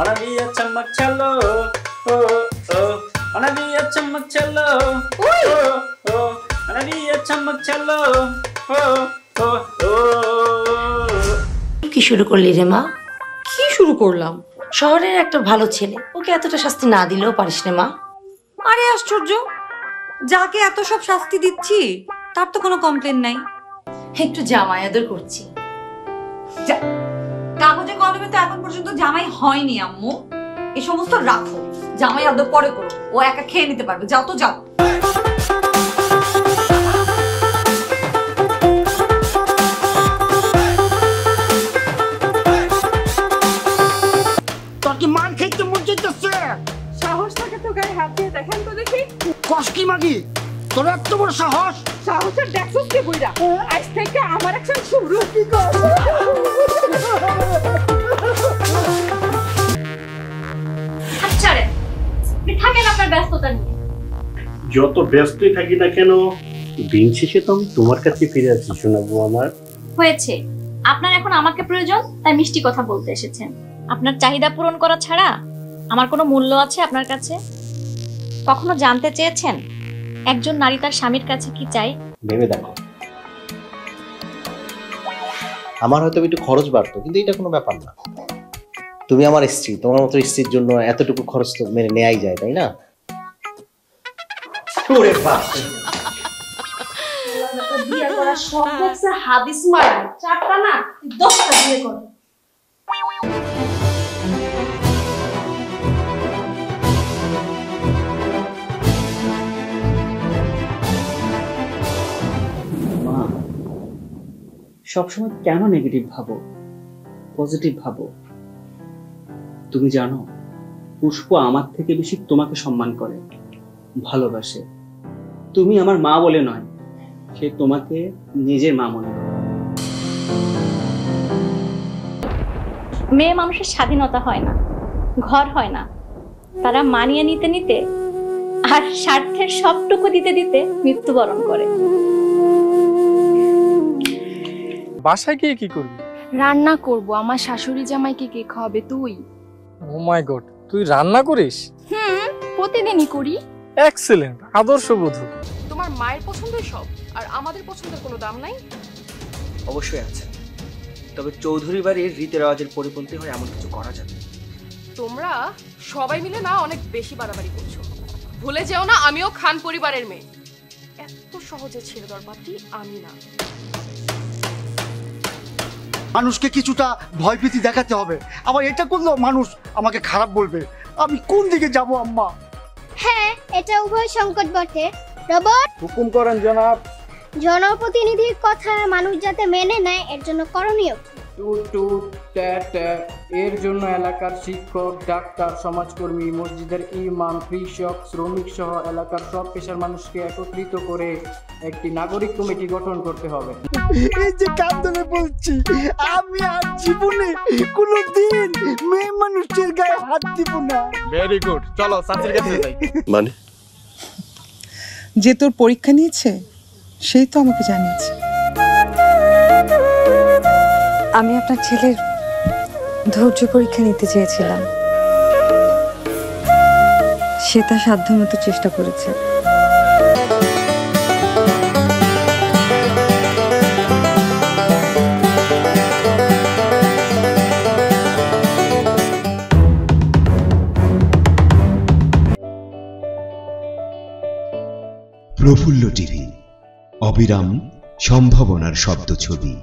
অনাবিয়া চমক চলো ও ও অনাবিয়া চমক চলো ও ও অনাবিয়া চমক চলো ও ও ও। কি শুরু করলি রে মা? কি শুরু করলাম? শহরের একটা ভালো ছেলে, ওকে এতটা শাস্তি না দিলেও পারিস রে মা। আরে আশ্চর্য, যাকে এত সব শাস্তি দিচ্ছি তার তো কোনো কমপ্লেন নাই। একটু জামাই আদর করছি। কাগজে কলমে তো এখন পর্যন্ত জামাই হয়নি আম্মু। এই সমস্ত রাখো, জামাই আদর পরে করো, ও একা খেয়ে নিতে পারবে। যাও তো যাও। তোর কি মান খেতে মন চাইতেছে? সাহস থাকে তো গায়ে হাত দিয়ে দেখেন তো দেখি। কস কি মাগি, তোর এত বড় সাহস? সাহসের দেখছস কি বুইড়া? আজ থেকে আমার অ্যাকশন শুরু। কি কর? আচ্ছা রে, আপনি থাকেন আপনার ব্যস্ততা নিয়ে। যত ব্যস্তই থাকি না কেন, দিন শেষে তো আমি তোমার কাছে ফিরে আসি শোনাবো আমার। হয়েছে, আপনার এখন আমাকে প্রয়োজন, তাই মিষ্টি কথা বলতে এসেছেন। আপনার চাহিদা পূরণ করা ছাড়া আমার কোনো মূল্য আছে আপনার কাছে? কখনো জানতে চেয়েছেন একজন নারী তার স্বামীর কাছে কি চায়? ভেবে দেখো, আমার হয়তো একটু খরচ বাড়তো, কিন্তু এটা কোনো ব্যাপার না। তুমি আমার স্ত্রী, তোমার মতো স্ত্রীর জন্য এতটুকু খরচ তো মেনে নেয়াই যায়, তাই না? ওরে বাপ, বিয়ে করার শখ দেখছে হাদিস মারা, চারটা না 10টা বিয়ে করে। মা, সবসময় কেন নেগেটিভ ভাবো? পজিটিভ ভাবো। তুমি জানো, পুষ্প আমার থেকে বেশি তোমাকে সম্মান করে, ভালোবাসে। তুমি আমার মা বলে নয়, সে তোমাকে নিজের মা মনে করে। মেয়ে মানুষের স্বাধীনতা হয় না, ঘর হয় না, তারা মানিয়ে নিতে নিতে আর স্বার্থের সবটুকু দিতে দিতে মৃত্যুবরণ করে। বাসায় গিয়ে কি করবি? রান্না করব। আমার শাশুড়ি জামাইকে কে খাওয়াবে? তুই। ও মাই গড, তুই রান্না করিস? প্রতিদিনই করি। এক্সেলেন্ট, আদর্শ বধূ। তোমার মায়ের পছন্দের সব, আর আমাদের পছন্দের কোনো দাম নাই। অবশ্যই আছে, তবে চৌধুরী বাড়ির রীতি রেওয়াজের পরিপন্থী হয়ে এমন কিছু করা যাবে। তোমরা সবাই মিলে না অনেক বেশি বাড়াবাড়ি করছো। ভুলে যেও না আমিও খান পরিবারের মেয়ে। এত সহজে ছেড়ে দেওয়ার পাত্রী আমি না। মানুষকে কিছুটা ভয়ভীতি দেখাতে হবে। আবার এটা করলেও মানুষ আমাকে খারাপ বলবে। আমি কোন দিকে যাব আম্মা? হ্যাঁ, এটা উভয় সংকট বটে। রবট, হুকুম করেন জনাব। জনপ্রতিনিধির কথা মানুষ যাতে মেনে নেয়, এর জন্য করণীয় টুট টুট ট্যাট ট্যাট। এর জন্য এলাকার শিক্ষক, ডাক্তার, সমাজকর্মী, মসজিদের ইমাম, কৃষক, শ্রমিক সহ এলাকার সব পেশার মানুষকে একত্রিত করে একটি নাগরিক কমিটি গঠন করতে হবে। এই যে কান্দনে বলছি, আমি আর জীবনে কোনোদিন মেয়ে মানুষের গায়ে হাত দিব না। ভেরি গুড, চলো চাচির কাছে যাই। মানে যে তোর পরীক্ষা নিয়েছে সেই তো আমাকে জানিয়েছে। আমি আপনার ছেলের ধৈর্য পরীক্ষা নিতে চেয়েছিলাম, সে তার সাধ্যমতো চেষ্টা করেছে। প্রফুল্ল টিভি, অবিরাম সম্ভাবনার শব্দ ছবি।